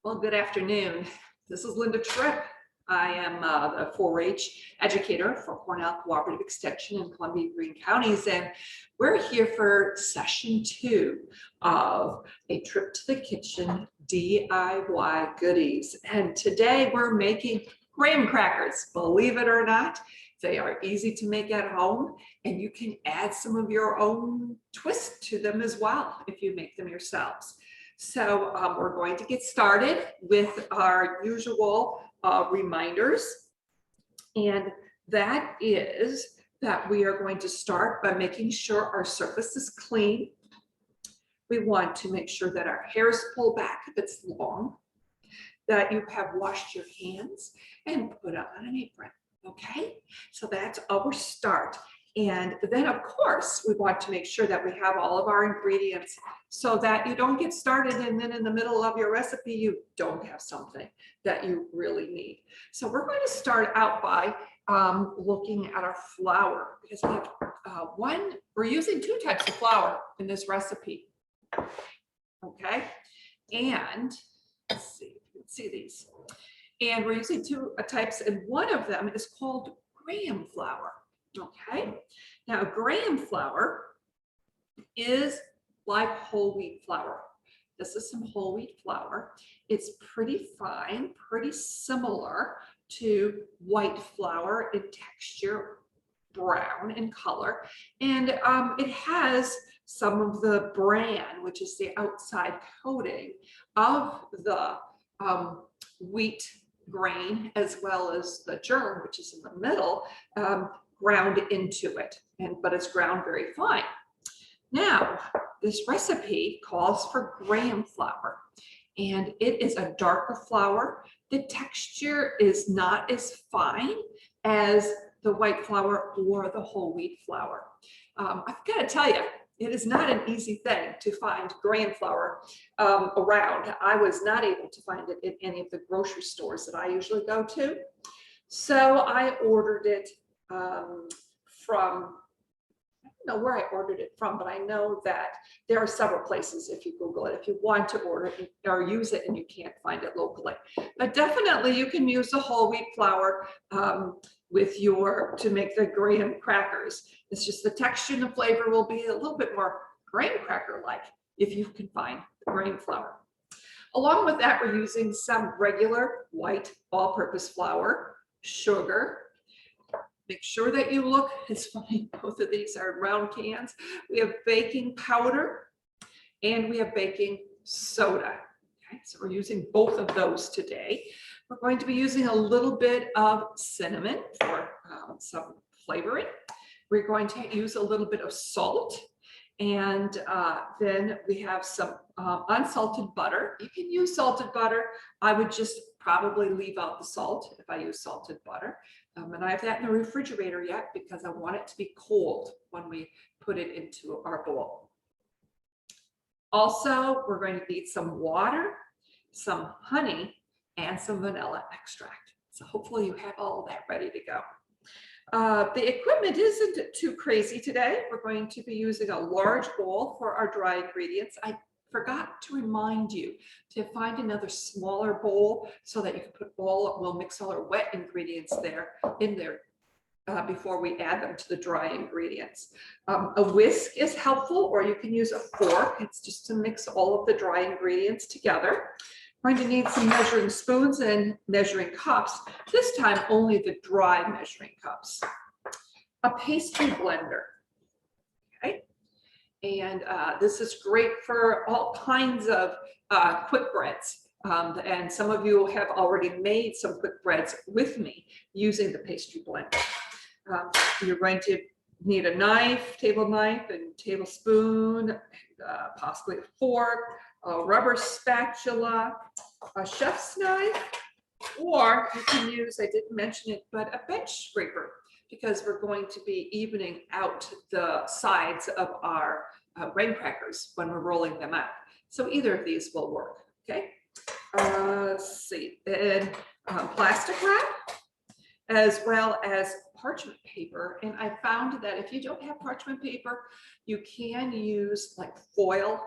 Well, good afternoon. This is Linda Tripp. I am the 4-H educator for Cornell Cooperative Extension in Columbia Greene Counties, and we're here for session 2 of a Trip to the Kitchen DIY goodies. And today we're making graham crackers. Believe it or not, they are easy to make at home, and you can add some of your own twist to them as well if you make them yourselves. So we're going to get started with our usual reminders, and that is that we are going to start by making sure our surface is clean. We want to make sure that our hair is pulled back if it's long, that you have washed your hands and put on an apron. Okay, so that's our start. And then, of course, we want to make sure that we have all of our ingredients so that you don't get started and then in the middle of your recipe, you don't have something that you really need. So we're going to start out by looking at our flour, because we have we're using 2 types of flour in this recipe. Okay, and let's see if you can see these. And we're using 2 types, and one of them is called graham flour. Okay, now graham flour is like whole wheat flour. This is some whole wheat flour. It's pretty fine, pretty similar to white flour in texture, brown in color, and it has some of the bran, which is the outside coating of the wheat grain, as well as the germ, which is in the middle, ground into it, but it's ground very fine. Now, this recipe calls for graham flour, and it is a darker flour. The texture is not as fine as the white flour or the whole wheat flour. I've got to tell you, it is not an easy thing to find graham flour around. I was not able to find it in any of the grocery stores that I usually go to. So I ordered it from, I don't know where I ordered it from, but I know that there are several places if you Google it, if you want to order it or use it and you can't find it locally. But definitely you can use the whole wheat flour to make the graham crackers. It's just the texture and the flavor will be a little bit more graham cracker-like if you can find the graham flour. Along with that, we're using some regular white all-purpose flour, sugar. Make sure that you look, it's funny, both of these are round cans. We have baking powder and we have baking soda. Okay, so we're using both of those today. We're going to be using a little bit of cinnamon for some flavoring. We're going to use a little bit of salt, and then we have some unsalted butter. You can use salted butter. I would just probably leave out the salt if I use salted butter. And I have that in the refrigerator yet because I want it to be cold when we put it into our bowl. Also, we're going to need some water, some honey, and some vanilla extract. So hopefully you have all of that ready to go. The equipment isn't too crazy today. We're going to be using a large bowl for our dry ingredients. I forgot to remind you to find another smaller bowl so that you can put we'll mix all our wet ingredients in there before we add them to the dry ingredients. A whisk is helpful, or you can use a fork. It's just to mix all of the dry ingredients together. We're going to need some measuring spoons and measuring cups. This time, only the dry measuring cups. A pastry blender. Okay. And this is great for all kinds of quick breads. And some of you have already made some quick breads with me using the pastry blender. You're going to need a knife, table knife, and tablespoon, and, possibly a fork, a rubber spatula, a chef's knife, or you can use, I didn't mention it, but a bench scraper, because we're going to be evening out the sides of our graham crackers when we're rolling them out. So either of these will work, okay? Let's see, and plastic wrap, as well as parchment paper. And I found that if you don't have parchment paper, you can use like foil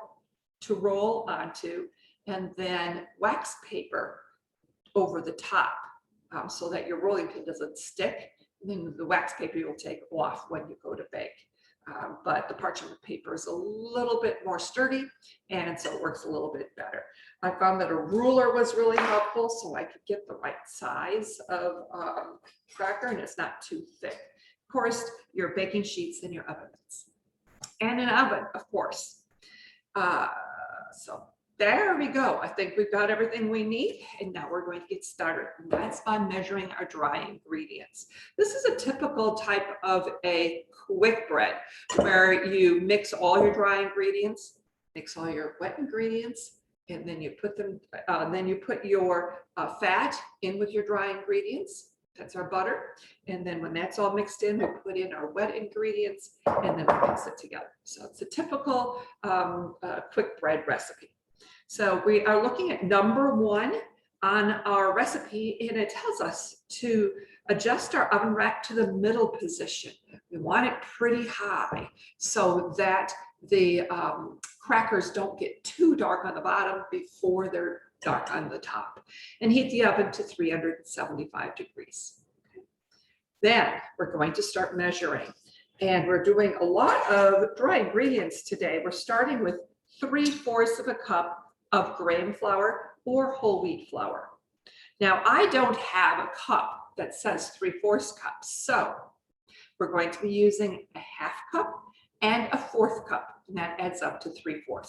to roll onto, and then wax paper over the top so that your rolling pin doesn't stick. And then the wax paper you'll take off when you go to bake. But the parchment paper is a little bit more sturdy, and so it works a little bit better. I found that a ruler was really helpful so I could get the right size of cracker and it's not too thick. Of course, your baking sheets and your oven mitts. And an oven, of course. So there we go. I think we've got everything we need, and now we're going to get started. And that's by measuring our dry ingredients. This is a typical type of a quick bread where you mix all your dry ingredients, mix all your wet ingredients, and then you put them, then you put your fat in with your dry ingredients. That's our butter. And then when that's all mixed in, we put in our wet ingredients and then we mix it together. So it's a typical quick bread recipe. So we are looking at number 1 on our recipe, and it tells us to adjust our oven rack to the middle position. We want it pretty high so that the crackers don't get too dark on the bottom before they're dark on the top, and heat the oven to 375 degrees. Okay. Then we're going to start measuring, and we're doing a lot of dry ingredients today. We're starting with 3/4 of a cup of grain flour or whole wheat flour. Now, I don't have a cup that says 3/4 cup, so we're going to be using a 1/2 cup and a 1/4 cup, and that adds up to 3/4.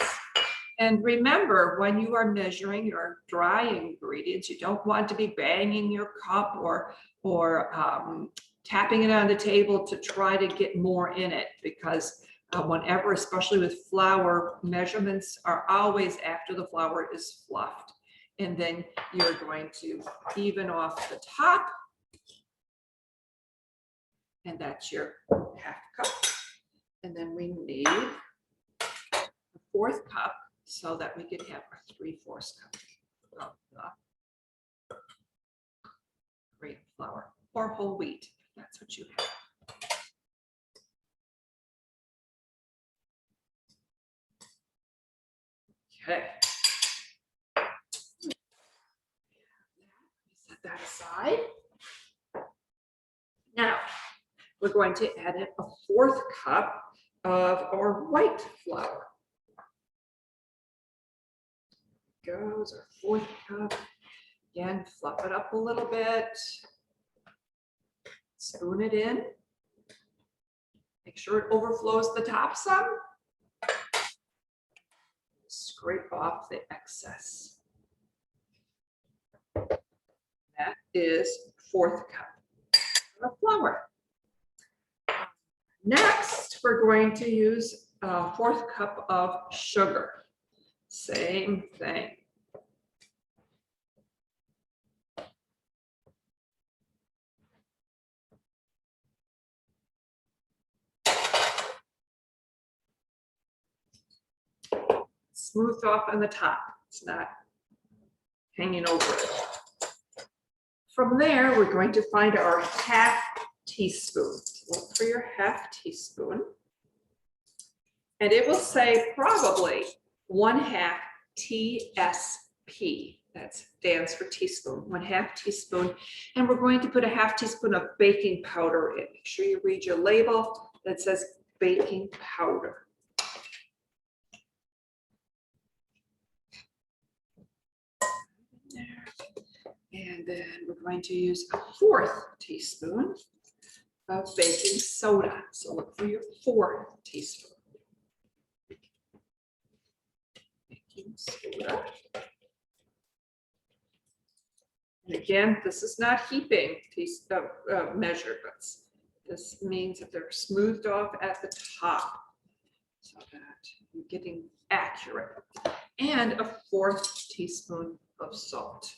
And remember, when you are measuring your dry ingredients, you don't want to be banging your cup or tapping it on the table to try to get more in it, because whenever, especially with flour, measurements are always after the flour is fluffed. And then you're going to even off the top. And that's your 1/2 cup. And then we need a 1/4 cup so that we can have our 3/4 cup of the grain flour or whole wheat, if that's what you have. Okay. Set that aside. Now, we're going to add in a 1/4 cup of our white flour. Goes our 1/4 cup. Again, fluff it up a little bit. Spoon it in. Make sure it overflows the top some. Scrape off the excess. That is 1/4 cup of flour. Next, we're going to use a 1/4 cup of sugar. Same thing. Smoothed off on the top. It's not hanging over it. From there, we're going to find our 1/2 teaspoon. Look for your 1/2 teaspoon. And it will say probably 1/2 TSP. That stands for teaspoon, 1/2 teaspoon. And we're going to put a 1/2 teaspoon of baking powder in. Make sure you read your label that says baking powder. And then we're going to use a 1/4 teaspoon of baking soda. So look for your 1/4 teaspoon. Baking soda. And again, this is not heaping measurements. This means that they're smoothed off at the top so that you're getting accurate. And a 1/4 teaspoon of salt.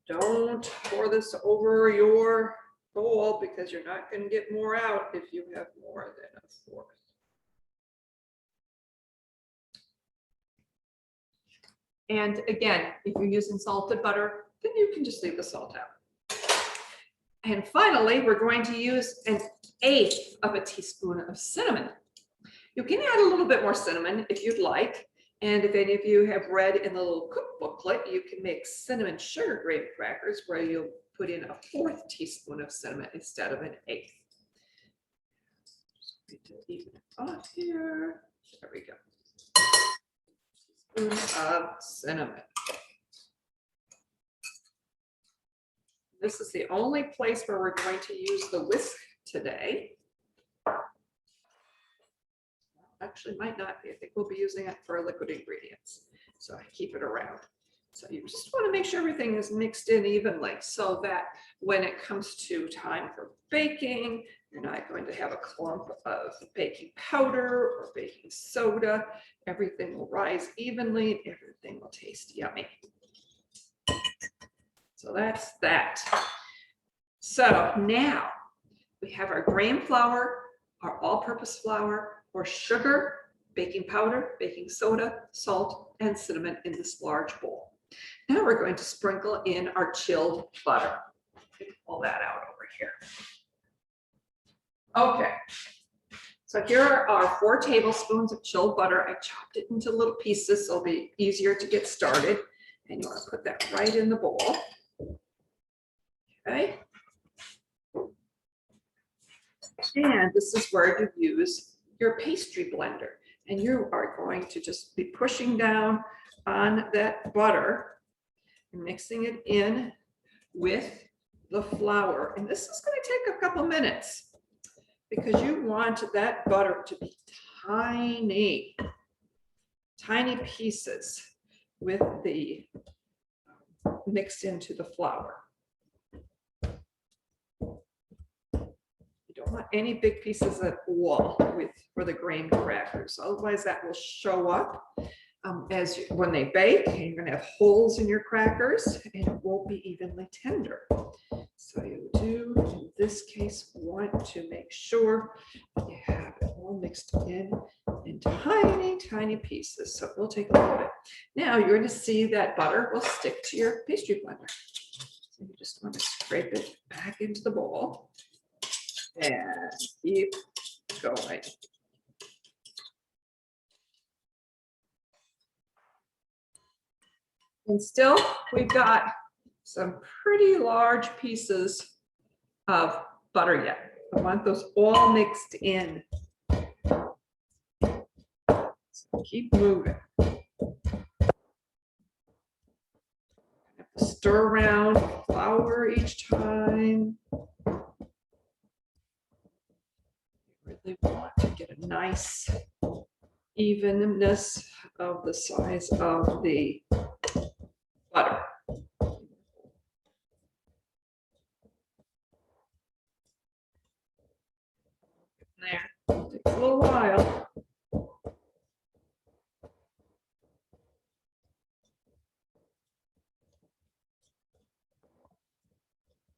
Don't pour this over your bowl because you're not going to get more out if you have more than a 1/4. And again, if you're using salted butter, then you can just leave the salt out. And finally, we're going to use 1/8 of a teaspoon of cinnamon. You can add a little bit more cinnamon if you'd like. And if any of you have read in the little cook booklet, you can make cinnamon sugar graham crackers where you'll put in a 4th teaspoon of cinnamon instead of an 1/8. Just need to even it off here. There we go. Teaspoon of cinnamon. This is the only place where we're going to use the whisk today. Actually, might not be. I think we'll be using it for liquid ingredients. So I keep it around. So you just want to make sure everything is mixed in evenly so that when it comes to time for baking, you're not going to have a clump of baking powder or baking soda. Everything will rise evenly. Everything will taste yummy. So that's that. So now we have our graham flour, our all-purpose flour, or sugar, baking powder, baking soda, salt, and cinnamon in this large bowl. Now we're going to sprinkle in our chilled butter. Pull that out over here. Okay. So here are our 4 tablespoons of chilled butter. I chopped it into little pieces so it'll be easier to get started. And you want to put that right in the bowl. Okay. And this is where you use your pastry blender. And you are going to just be pushing down on that butter and mixing it in with the flour. And this is going to take a couple minutes because you want that butter to be tiny, tiny pieces with the mixed into the flour. Don't want any big pieces at all for the graham crackers. Otherwise that will show up when they bake, and you're going to have holes in your crackers and it won't be evenly tender. So you do, in this case, want to make sure that you have it all mixed in tiny, tiny pieces. So we'll take a look at it. Now you're going to see that butter will stick to your pastry blender. So you just want to scrape it back into the bowl. And keep going. And still, we've got some pretty large pieces of butter yet. I want those all mixed in. So keep moving. Have to stir around flour each time. Really want to get a nice evenness of the size of the butter. There, takes a little while.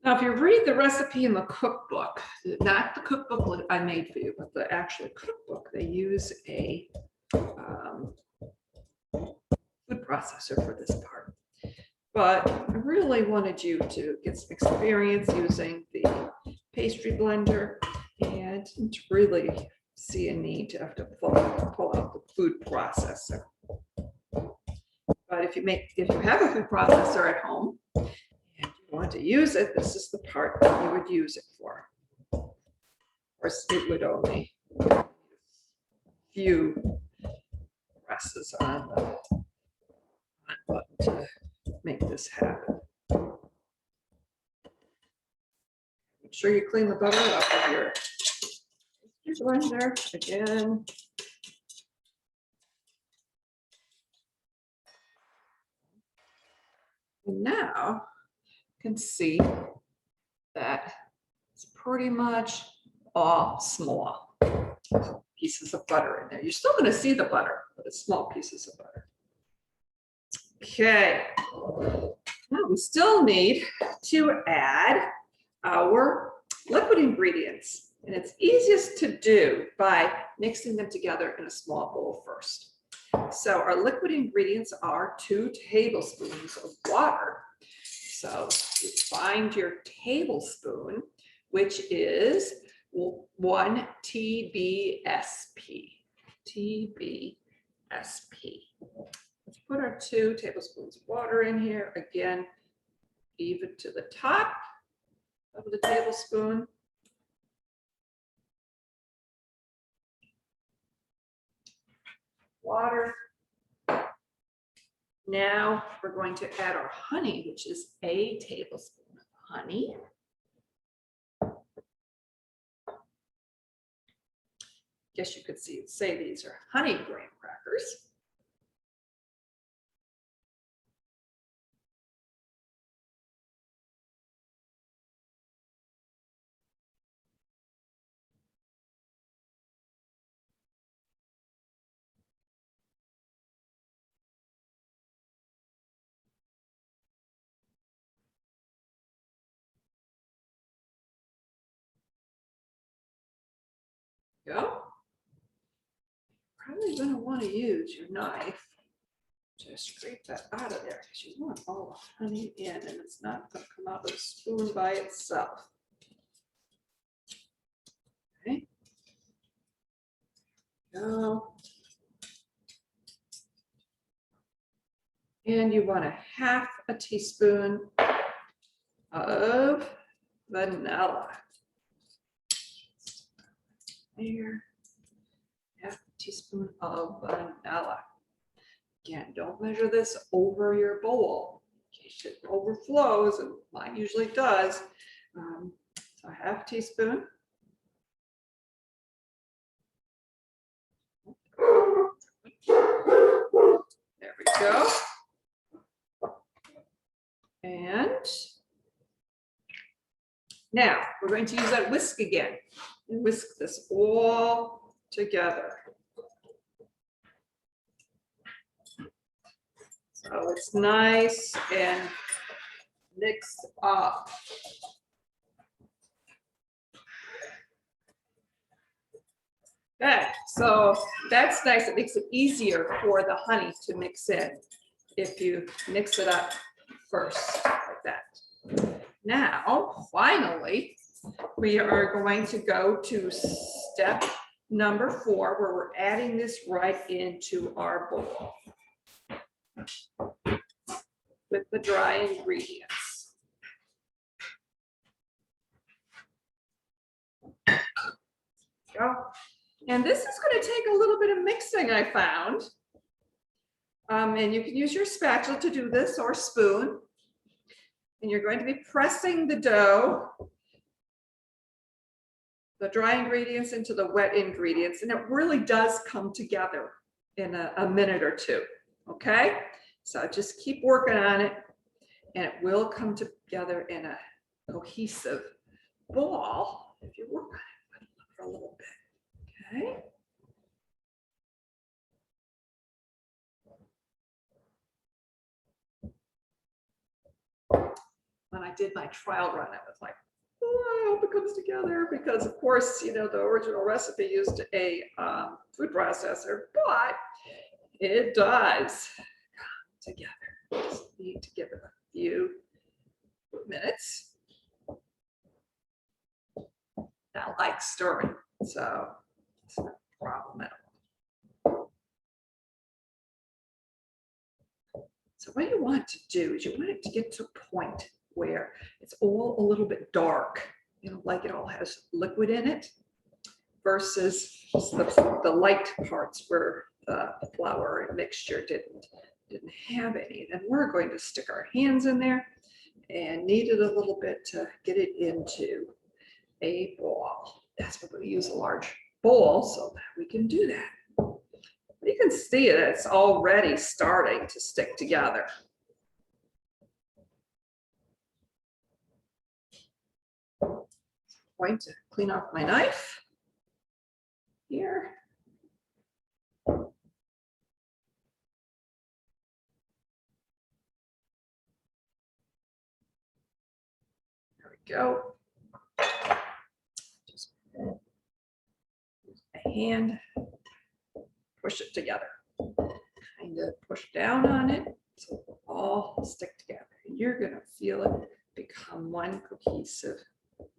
Now, if you read the recipe in the cookbook, not the cookbook I made for you, but the actual cookbook, they use a food processor for this part. But I really wanted you to get some experience using the pastry blender and to really see a need to have to pull out the food processor. But if you have a food processor at home, want to use it, this is the part that you would use it for. Of course, it would only a few presses on the button to make this happen. Make sure you clean the butter up with your blender again. And now can see that it's pretty much all small pieces of butter in there. You're still going to see the butter, but it's small pieces of butter. Okay. Now we still need to add our liquid ingredients, and it's easiest to do by mixing them together in a small bowl first. So our liquid ingredients are 2 tablespoons of water. So you find your tablespoon, which is 1 TBSP. TBSP. SP. Let's put our 2 tablespoons of water in here. Again, even to the top of the tablespoon. Water. Now we're going to add our honey, which is a tablespoon of honey. Guess you could say these are honey graham crackers. Go. Probably going to want to use your knife to scrape that out of there because you want all the honey in and it's not going to come out of the spoon by itself. Okay. Go. And you want 1/2 teaspoon of vanilla. There. 1/2 teaspoon of vanilla. Again, don't measure this over your bowl in case it overflows, and mine usually does. So 1/2 teaspoon. There we go. And now we're going to use that whisk again and whisk this all together. So it's nice and mixed up. Okay, so that's nice. It makes it easier for the honey to mix in if you mix it up first like that. Now, finally, we are going to go to step number 4, where we're adding this right into our bowl with the dry ingredients. Go. And this is going to take a little bit of mixing, I found. And you can use your spatula to do this or spoon. And you're going to be pressing the dough, the dry ingredients into the wet ingredients. And it really does come together in a minute or two. Okay, so just keep working on it and it will come together in a cohesive ball if you work on it for a little bit. Okay. When I did my trial run, I was like, oh, I hope it comes together, because of course, you know, the original recipe used a food processor, but it does come together. Just need to give it a few minutes. I like stirring, so it's not a problem at all. So what you want to do is you want it to get to a point where it's all a little bit dark, you know, like it all has liquid in it, versus the light parts where the flour and mixture didn't have any. Then we're going to stick our hands in there and knead it a little bit to get it into a ball. That's why we use a large bowl so that we can do that. You can see that it's already starting to stick together. I'm going to clean off my knife here. There we go. Just use my hand, push it together. Kind of push down on it so it will all stick together. And you're going to feel it become one cohesive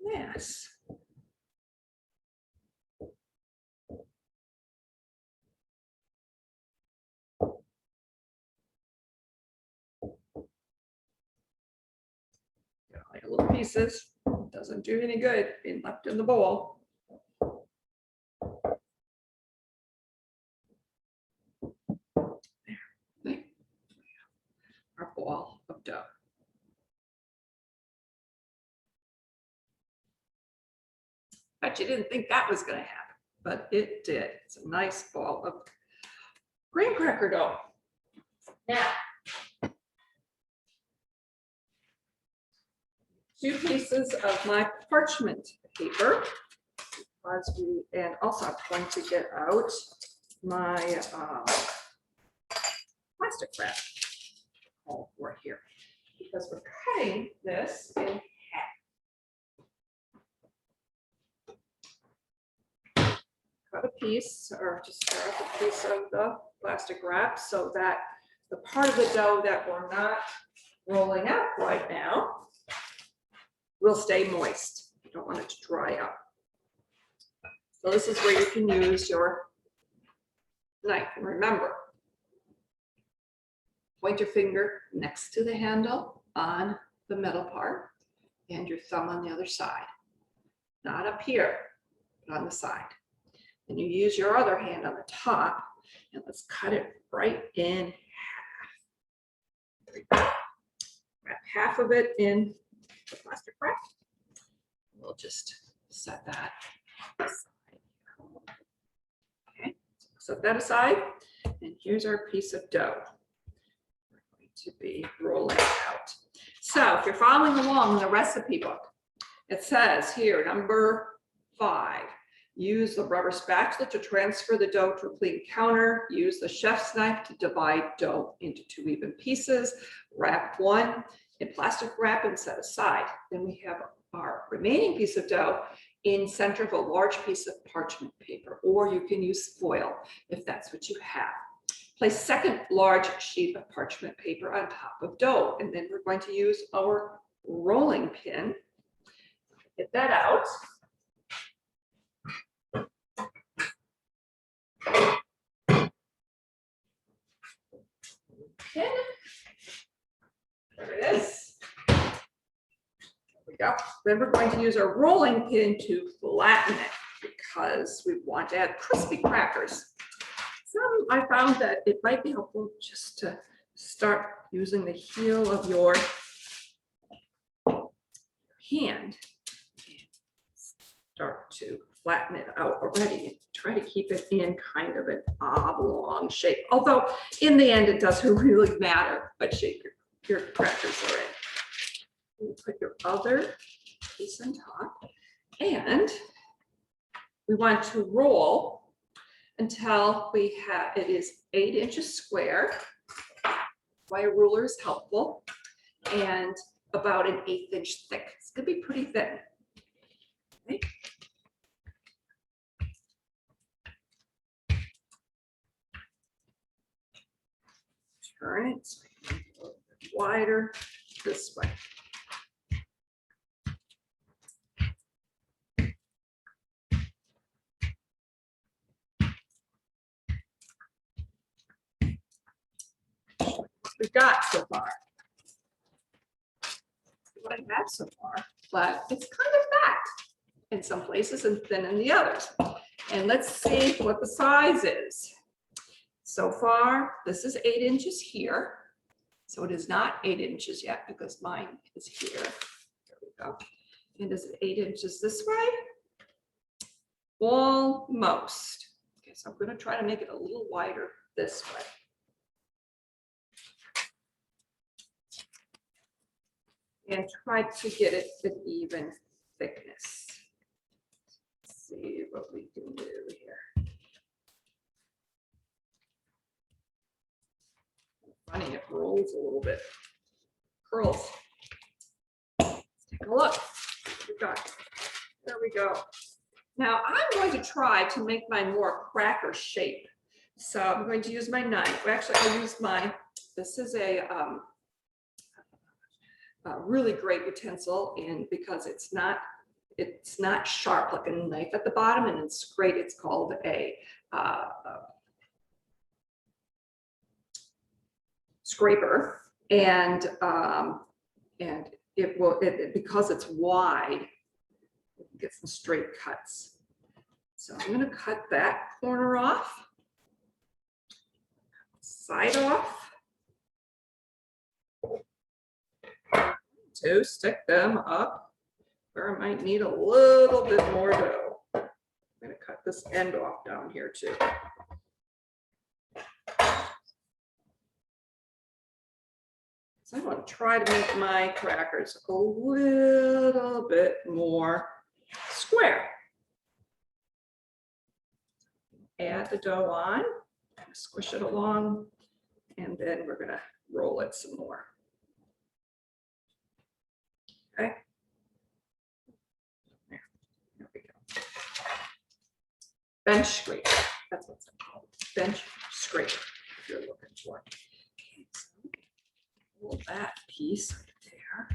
mass. little pieces. Doesn't do any good being left in the bowl. There. Our ball of dough. Bet you didn't think that was going to happen, but it did. It's a nice ball of graham cracker dough. Now, 2 pieces of my parchment paper, and also I'm going to get out my plastic wrap for here, because we're cutting this in half. Cut a piece, or just start a piece of the plastic wrap so that the part of the dough that we're not rolling out right now will stay moist. You don't want it to dry out. So this is where you can use your knife. And remember, point your finger next to the handle on the metal part and your thumb on the other side. Not up here, but on the side. And you use your other hand on the top, and let's cut it right in half. Wrap half of it in the plastic wrap. We'll just set that aside. Okay, set that aside. And here's our piece of dough we're going to be rolling out. So if you're following along in the recipe book, it says here, number 5, use the rubber spatula to transfer the dough to a clean counter. Use the chef's knife to divide dough into 2 even pieces. Wrap 1 in plastic wrap and set aside. Then we have our remaining piece of dough in center of a large piece of parchment paper, or you can use foil if that's what you have. Place second large sheet of parchment paper on top of dough, and then we're going to use our rolling pin. Get that out. Pin. There it is. There we go. Then we're going to use our rolling pin to flatten it because we want to add crispy crackers. I found that it might be helpful just to start using the heel of your hand and start to flatten it out already. Try to keep it in kind of an oblong shape. Although in the end, it doesn't really matter what shape your crackers are in. You put your other piece on top, and we want to roll until we have, it is 8 inches square. Why a ruler is helpful, and about an 1/8 inch thick. It's gonna be pretty thin. Okay. Turn it a little bit wider this way. We've got so far. What I have so far, but it's kind of fat in some places and thin in the others. And let's see what the size is. So far, this is 8 inches here. So it is not 8 inches yet because mine is here. There we go. And is it 8 inches this way? Almost. Okay, so I'm going to try to make it a little wider this way. And try to get it an even thickness. Let's see what we can do here. Funny, it rolls a little bit. Curls. Let's take a look. We've got. There we go. Now I'm going to try to make mine more cracker shape. So I'm going to use my knife. Actually, I'll use my. This is a really great utensil, and because it's not sharp like a knife at the bottom, and it's great. It's called a scraper, and it will, because it's wide, you can get some straight cuts. So I'm going to cut that corner off, side off, to stick them up where I might need a little bit more dough. I'm going to cut this end off down here too. So I want to try to make my crackers a little bit more square. Add the dough on, squish it along, and then we're going to roll it some more. Okay. There we go. Bench scraper. That's what it's called. Bench scraper, if you're looking for it. Okay, so roll that piece there.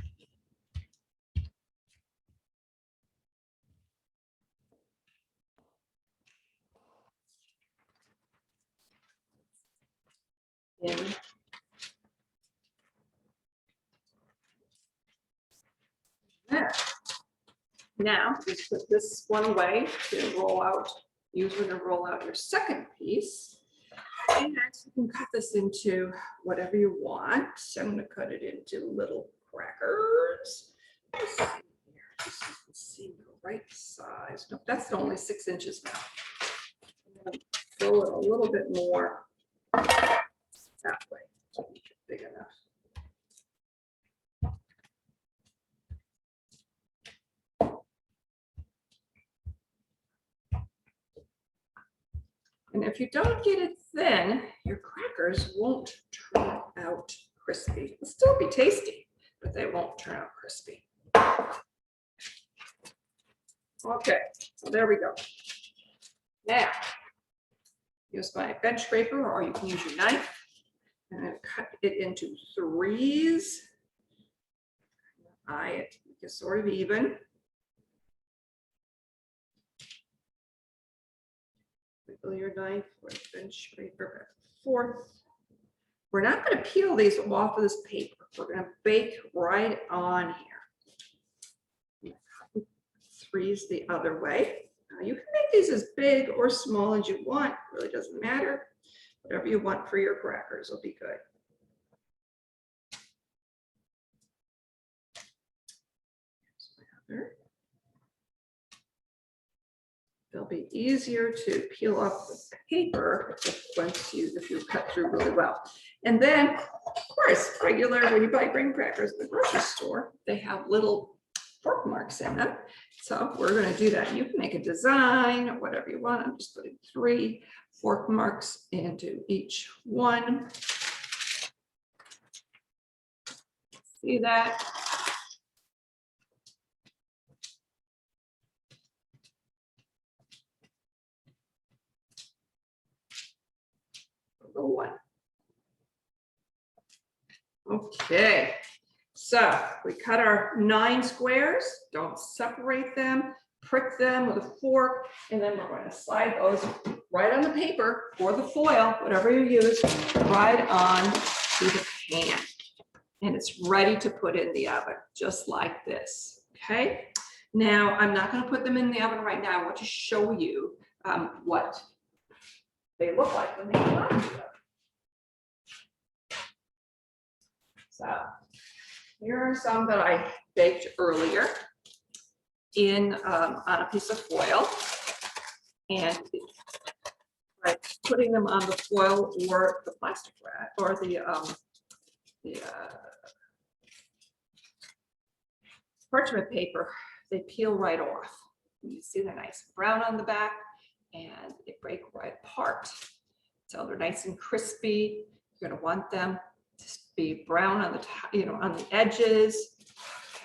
In. There. Now, just put this one away to roll out. Usually to roll out your second piece. And you can cut this into whatever you want. So I'm going to cut it into little crackers. Let's see here. This is the seem the right size. No, that's only 6 inches now. I'm going to throw it a little bit more that way to make it big enough. And if you don't get it thin, your crackers won't turn out crispy. They'll still be tasty, but they won't turn out crispy. Okay, so there we go. Now, use my bench scraper, or you can use your knife, and cut it into 3s. Eye it, make it sort of even. Wiggle your knife with bench scraper 4th. We're not going to peel these off of this paper. We're going to bake right on here. 3s the other way. Now you can make these as big or small as you want. It really doesn't matter. Whatever you want for your crackers will be good. Here's my other. They'll be easier to peel off the paper if you cut through really well. And then, of course, regular, when you buy graham crackers at the grocery store, they have little fork marks in them. So we're going to do that. You can make a design or whatever you want. I'm just putting 3 fork marks into each one. See that? One. Okay, so we cut our 9 squares. Don't separate them. Prick them with a fork, and then we're going to slide those right on the paper or the foil, whatever you use, right on to the pan. And it's ready to put in the oven, just like this. Okay. Now I'm not going to put them in the oven right now. I want to show you what they look like when they come out of the oven. So here are some that I baked earlier in on a piece of foil, and by putting them on the foil or the plastic wrap or the parchment paper, they peel right off. You see they're nice brown on the back, and they break right apart. So they're nice and crispy. You're going to want them to be brown on the top, on the edges.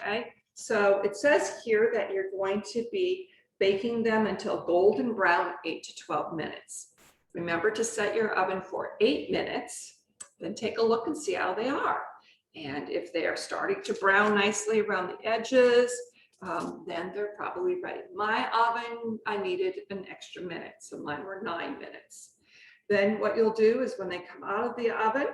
Okay, so it says here that you're going to be baking them until golden brown, 8 to 12 minutes. Remember to set your oven for 8 minutes, then take a look and see how they are. And if they are starting to brown nicely around the edges, then they're probably ready. My oven, I needed an extra minute, so mine were 9 minutes. Then what you'll do is when they come out of the oven,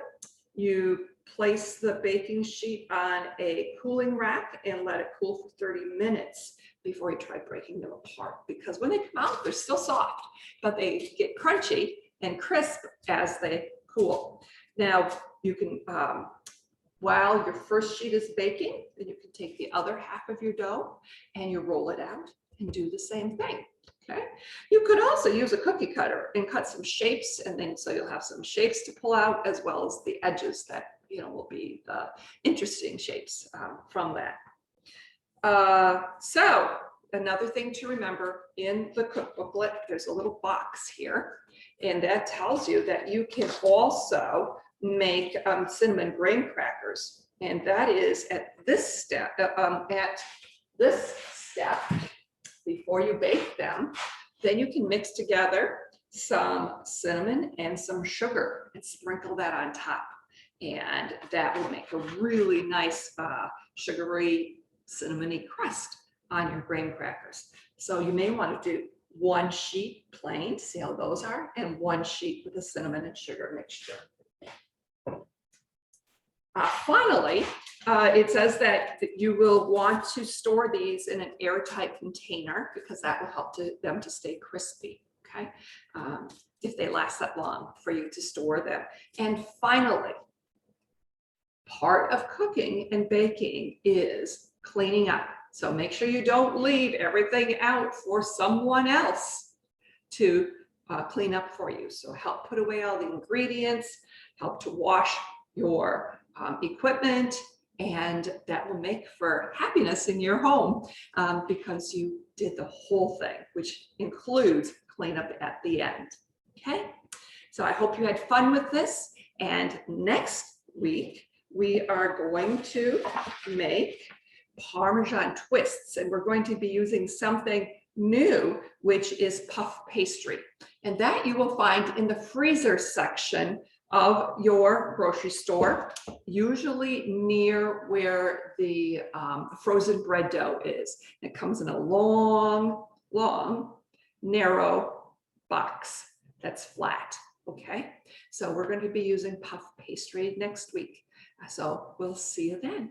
you place the baking sheet on a cooling rack and let it cool for 30 minutes before you try breaking them apart, because when they come out, they're still soft, but they get crunchy and crisp as they cool. Now, you can, while your first sheet is baking, then you can take the other half of your dough and you roll it out and do the same thing. Okay. You could also use a cookie cutter and cut some shapes, and then so you'll have some shapes to pull out, as well as the edges that will be the interesting shapes from that. So another thing to remember, in the cookbooklet, there's a little box here, and that tells you that you can also make cinnamon graham crackers, and that is at this step. Before you bake them, then you can mix together some cinnamon and some sugar and sprinkle that on top. And that will make a really nice sugary, cinnamony crust on your graham crackers. So you may want to do one sheet plain to see how those are, and one sheet with a cinnamon and sugar mixture. Finally, it says that you will want to store these in an airtight container, because that will help them to stay crispy, okay? If they last that long for you to store them. And finally, part of cooking and baking is cleaning up. So make sure you don't leave everything out for someone else to clean up for you. So help put away all the ingredients, help to wash your equipment, and that will make for happiness in your home, because you did the whole thing, which includes cleanup at the end. Okay, so I hope you had fun with this, and next week we are going to make Parmesan twists, and we're going to be using something new, which is puff pastry, and that you will find in the freezer section of your grocery store, usually near where the frozen bread dough is. It comes in a long, narrow box that's flat, okay? So we're going to be using puff pastry next week. So we'll see you then.